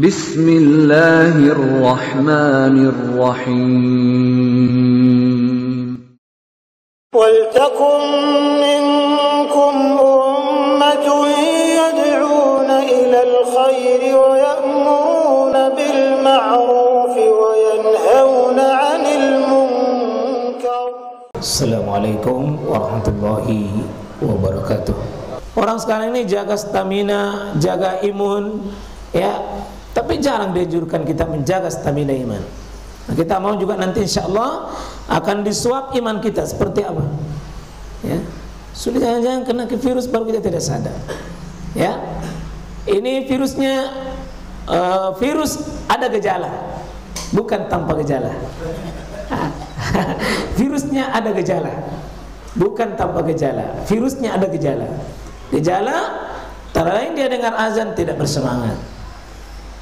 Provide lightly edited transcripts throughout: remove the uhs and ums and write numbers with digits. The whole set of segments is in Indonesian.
Bismillahirrahmanirrahim. Waltakum minkum ummatun yad'una ilal khairi wa ya'muruna bil ma'ruf wa yanhauna 'anil munkar. Assalamualaikum warahmatullahi wabarakatuh. Orang sekarang ini jaga stamina, jaga imun, ya, tapi jarang dianjurkan kita menjaga stamina iman. Nah, kita mau juga nanti insya Allah akan disuap iman kita seperti apa, ya. Sudah jangan-jangan kena ke virus baru kita tidak sadar, ya. Ini virusnya, virus ada gejala, bukan tanpa gejala. Virusnya ada gejala, bukan tanpa gejala. Virusnya ada gejala. Gejala, antara lain dia dengar azan tidak bersemangat.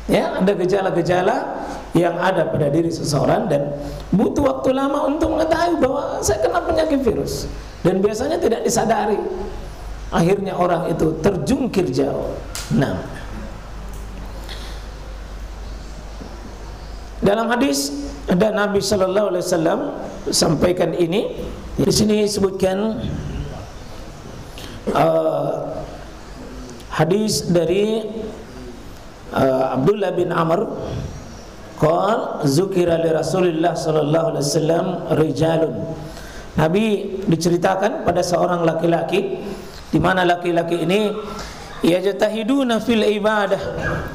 Ya, ada gejala-gejala yang ada pada diri seseorang dan butuh waktu lama untuk mengetahui bahwa saya kena penyakit virus, dan biasanya tidak disadari. Akhirnya orang itu terjungkir jauh. Nah, dalam hadis ada Nabi Sallallahu Alaihi Wasallam sampaikan ini. Di sini disebutkan hadis dari Abdullah bin Amr, qala zukira li Rasulillah sallallahu alaihi wasallam rijalun. Nabi diceritakan pada seorang laki-laki, di mana laki-laki ini yajtahiduna fil ibadah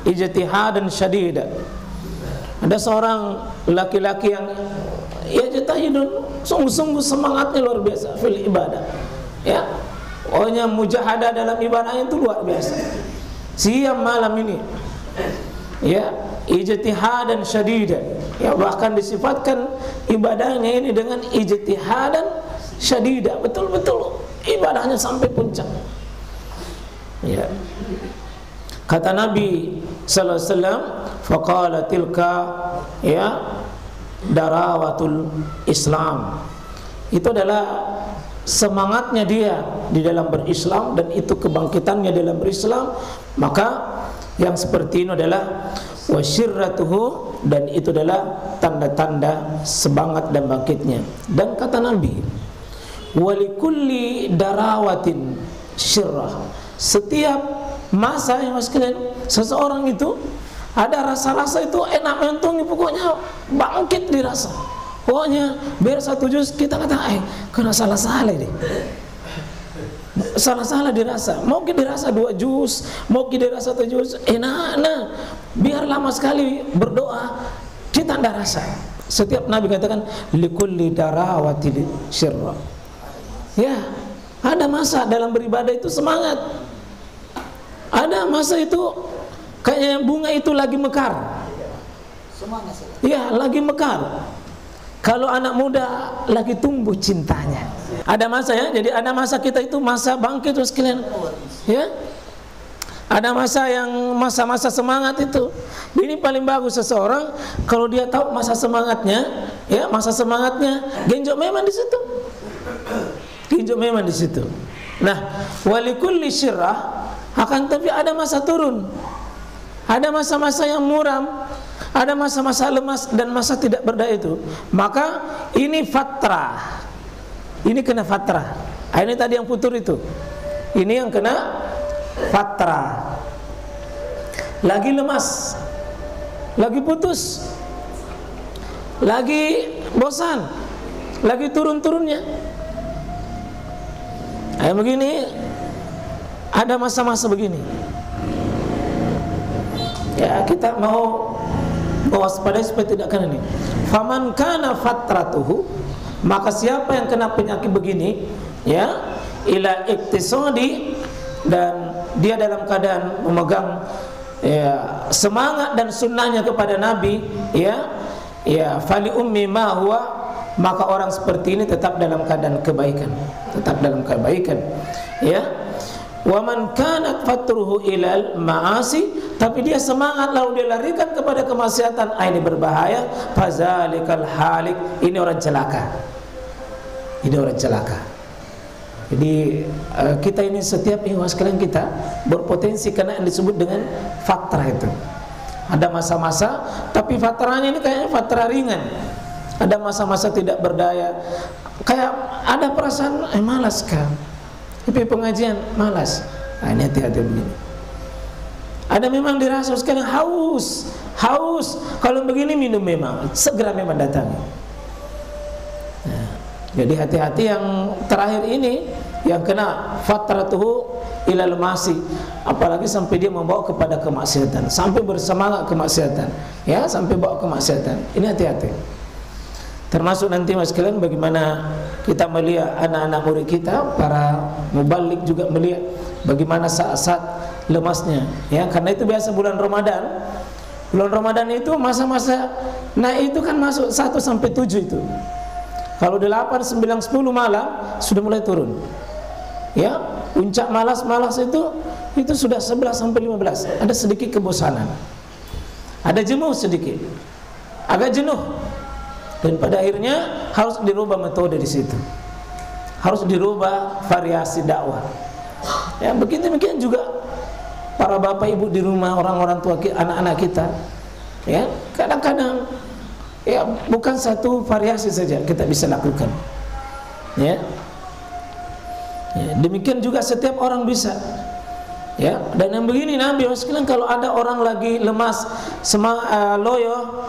ijtihadan syadida. Ada seorang laki-laki yang yajtahidun, sungguh-sungguh semangatnya luar biasa fil ibadah, ya. Pokoknya mujahadah dalam ibadahnya itu luar biasa. Siang malam ini, ya, ijtihadan syadida, ya, bahkan disifatkan ibadahnya ini dengan ijtihadan syadida, betul-betul ibadahnya sampai puncak, ya. Kata Nabi sallallahu alaihi wasallam, faqala tilka, ya, darawatul Islam. Itu adalah semangatnya dia di dalam berislam, dan itu kebangkitannya dalam berislam. Maka yang seperti ini adalah wasyirratuhu, dan itu adalah tanda-tanda semangat dan bangkitnya. Dan kata Nabi, walikulli darawatin syirrah. Setiap masa yang sekalian, seseorang itu ada rasa-rasa itu enak mentungi, pokoknya bangkit dirasa. Pokoknya biar satu juz kita kata, kena salah-salah deh, salah-salah dirasa. Mau kita dirasa 2 juz, mau kita dirasa 1 juz, nah, biar lama sekali berdoa kita tidak rasa. Setiap Nabi katakan likulli darawati syirra. Ya, ada masa dalam beribadah itu semangat. Ada masa itu kayaknya bunga itu lagi mekar. Ya, lagi mekar. Kalau anak muda lagi tumbuh cintanya. Ada masa, ya, jadi ada masa kita itu masa bangkit terus kalian, ya. Ada masa yang masa-masa semangat itu. Ini paling bagus seseorang kalau dia tahu masa semangatnya, ya, masa semangatnya genjot memang di situ. Genjot memang di situ. Nah, walikulli syirrah, akan tapi ada masa turun. Ada masa-masa yang muram, ada masa-masa lemas dan masa tidak berdaya itu. Maka ini fatrah. Ini kena fatrah. Ini tadi yang putur itu. Ini yang kena fatrah. Lagi lemas, lagi putus, lagi bosan, lagi turun-turunnya. Begini, ada masa-masa begini. Ya, kita mau waspadai supaya tidak kena ini. Faman kana fatratuhu, maka siapa yang kena penyakit begini, ya, ila iktisadi, dan dia dalam keadaan memegang, ya, semangat dan sunnahnya kepada Nabi, ya, fali ummi ma huwa, maka orang seperti ini tetap dalam keadaan kebaikan, tetap dalam kebaikan, ya. Wa man kanat fatruhu ilal ma'asi, tapi dia semangat lalu dia larikan kepada kemaksiatan, ini berbahaya. Fazalikal halik, ini orang celaka. Ini orang celaka. Jadi kita ini setiap ikhwas sekalian kita berpotensi kena yang disebut dengan fatrah itu. Ada masa-masa, tapi fatrahnya ini kayaknya fatrah ringan. Ada masa-masa tidak berdaya, kayak ada perasaan malas kan, tapi pengajian malas. Nah, ini hati-hati begini. Ada memang dirasa sekarang haus. Kalau begini minum memang segera memang datangi. Nah, jadi hati-hati yang terakhir ini, yang kena fatratuhu ilal masi, apalagi sampai dia membawa kepada kemaksiatan, sampai bersemangat kemaksiatan, ya, sampai bawa kemaksiatan. Ini hati-hati. Termasuk nanti mas sekalian bagaimana kita melihat anak-anak murid kita, para mubalik juga melihat bagaimana saat-saat lemasnya, ya, karena itu biasa bulan Ramadan. Bulan Ramadan itu masa-masa, nah itu kan masuk 1 sampai 7 itu. Kalau 8, 9, 10 malam sudah mulai turun. Ya, puncak malas itu sudah 11 sampai 15. Ada sedikit kebosanan. Ada jenuh sedikit. Agak jenuh. Dan pada akhirnya harus dirubah metode di situ. Harus dirubah variasi dakwah. Ya, begitu demikian juga para bapak ibu di rumah, orang-orang tua anak-anak kita. Ya, kadang-kadang ya bukan satu variasi saja kita bisa lakukan. Ya. Ya, demikian juga setiap orang bisa. Ya, dan yang begini Nabi sekalian, kalau ada orang lagi lemas, loyo,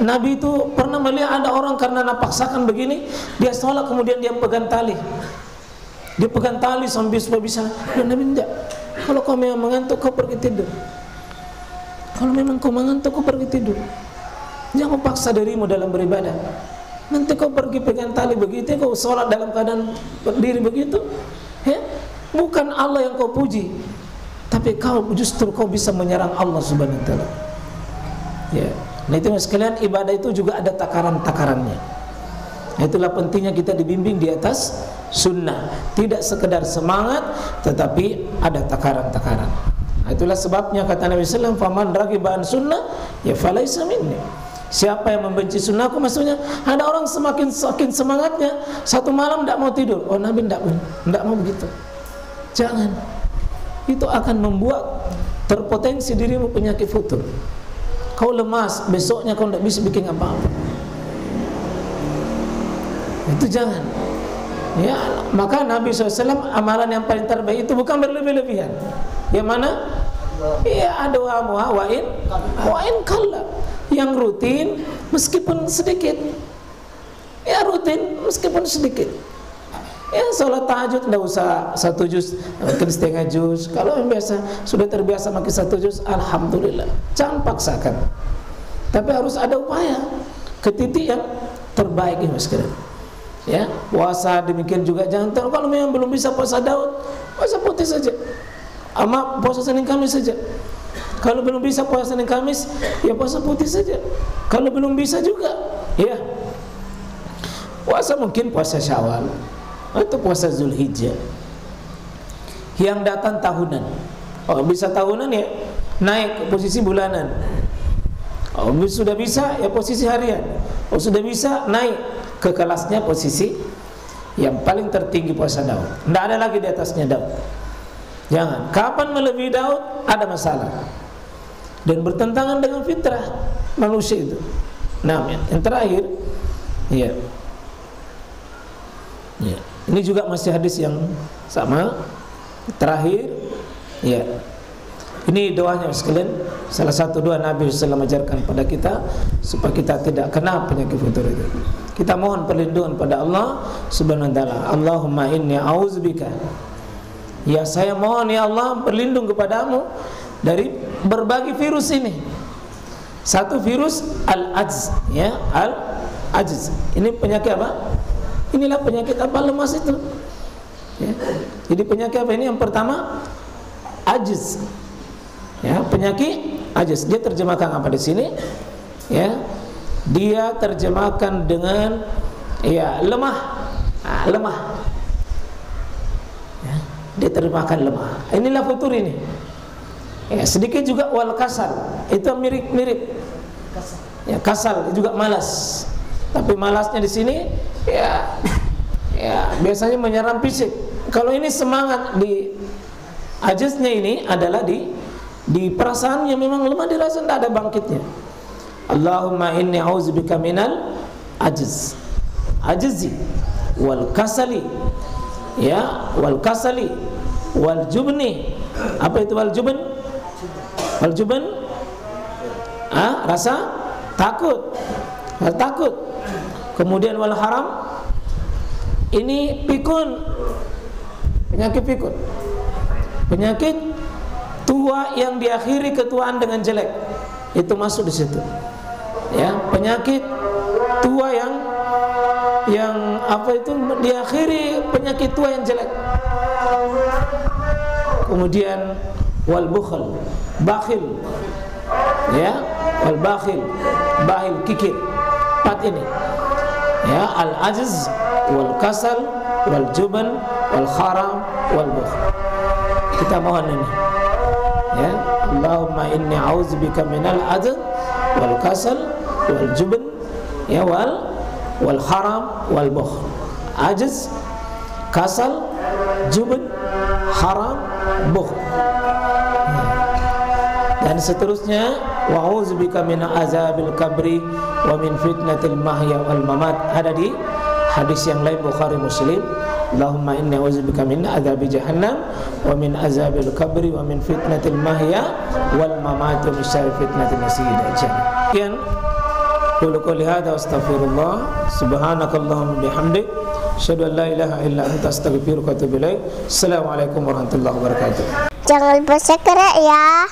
Nabi itu pernah melihat ada orang karena napaksakan begini, dia sholat kemudian dia pegang tali. Dia pegang tali sambil supaya bisa. Dan Nabi tidak. Kalau kau memang mengantuk, kau pergi tidur. Kalau memang kau mengantuk, kau pergi tidur. Jangan paksa dirimu dalam beribadah. Nanti kau pergi pegang tali begitu, kau sholat dalam keadaan berdiri begitu, ya, bukan Allah yang kau puji, tapi justru kau bisa menyerang Allah Subhanahu wa taala. Ya, nah itu sekalian, ibadah itu juga ada takaran-takarannya. Nah, itulah pentingnya kita dibimbing di atas sunnah, tidak sekedar semangat, tetapi ada takaran-takaran. Nah, itulah sebabnya kata Nabi sallallahu alaihi wasallam, "Faman raghiba an sunnah, ya falaisa minni." Siapa yang membenci sunnahku, maksudnya ada orang semakin semangatnya, satu malam tidak mau tidur. Oh, Nabi tidak mau begitu. Jangan. Itu akan membuat terpotensi dirimu penyakit futur. Kau lemas, besoknya kau tidak bisa bikin apa-apa. Itu jangan. Ya, maka Nabi SAW amalan yang paling terbaik itu bukan berlebih-lebihan. Yang mana? Ya, ada wa'in kalla. Yang rutin meskipun sedikit. Ya, rutin meskipun sedikit. Ya, sholat tahajud tidak usah 1 juz, mungkin setengah juz. Kalau yang biasa sudah terbiasa makin 1 juz, alhamdulillah. Jangan paksakan. Tapi harus ada upaya ke titik yang terbaik ini sekalian. Ya, puasa demikian juga jangan kalau memang belum bisa puasa Daud, puasa putih saja. Puasa Senin Kamis saja. Kalau belum bisa puasa Senin Kamis, ya puasa putih saja. Kalau belum bisa juga, ya puasa mungkin puasa Syawal atau puasa Zulhijjah yang datang tahunan. Oh, bisa tahunan ya naik ke posisi bulanan. Oh, sudah bisa ya posisi harian. Oh, sudah bisa naik ke kelasnya posisi yang paling tertinggi puasa Daud. Tidak ada lagi di atasnya Daud. Jangan. Kapan melebihi Daud ada masalah. Dan bertentangan dengan fitrah manusia itu. Nah, yang terakhir, ya, ini juga masih hadis yang sama. Terakhir, ya, ini doanya sekalian. Salah satu doa Nabi SAW ajarkan pada kita supaya kita tidak kena penyakit futur itu. Kita mohon perlindungan pada Allah Subhanahu wa taala. Allahumma inni a'udzubika. Ya, saya mohon ya Allah berlindung kepadamu dari berbagai virus ini. Satu virus al-ajz, ya, al-ajz. Ini penyakit apa? Inilah penyakit apa? Lemas itu. Ya. Jadi penyakit apa ini? Yang pertama ajz. Ya, penyakit ajz. Dia terjemahkan apa di sini? Ya. Dia terjemahkan dengan ya lemah. Lemah. Ya. Dia terjemahkan lemah. Inilah futur ini. Ya, sedikit juga wal kasal, itu mirip-mirip. Ya, kasal juga malas. Tapi malasnya di sini ya biasanya menyerang fisik. Kalau ini semangat di ajaznya ini adalah di di perasaannya memang lemah dirasa, tidak ada bangkitnya. Allahumma inni a'udzubika minal ajzi wal kasali, ya, wal kasali wal jubni. Apa itu wal jubn? Wal jubn, rasa takut, kemudian wal haram, ini pikun, penyakit pikun, penyakit tua yang diakhiri ketuaan dengan jelek, itu masuk di situ. Ya, penyakit tua yang apa itu diakhiri penyakit tua yang jelek. Kemudian wal bukhl, bakhil, ya, wal bakhil, kikir. 4 ini. Ya, al ajz wal kasal wal juban wal haram wal bukhl. Kita mohon ini. Ya, Allahumma inni a'udzubika minal ajz wal kasal wal juban, ya, wal haram wal bukhl. Ajz, kasal, juban, haram, bukhl. Dan seterusnya, wa a'udzubika min azabil kabri wa min fitnatil mahya wal mamat. Ada di hadis yang lain Bukhari Muslim. Allahumma inni a'udzubika min adzabi jahannam wa min azabil kabri wa min fitnatil mahya wal mamat wa min syarri fitnatil masiihid dajjal. Sekian qul qouli hadza astaghfirullah subhanakallahumma bihamdik asyhadu an la ilaha illa anta astaghfiruka wa atubu ilaik. Assalamualaikum warahmatullahi wabarakatuh. Jangan lupa subscribe ya.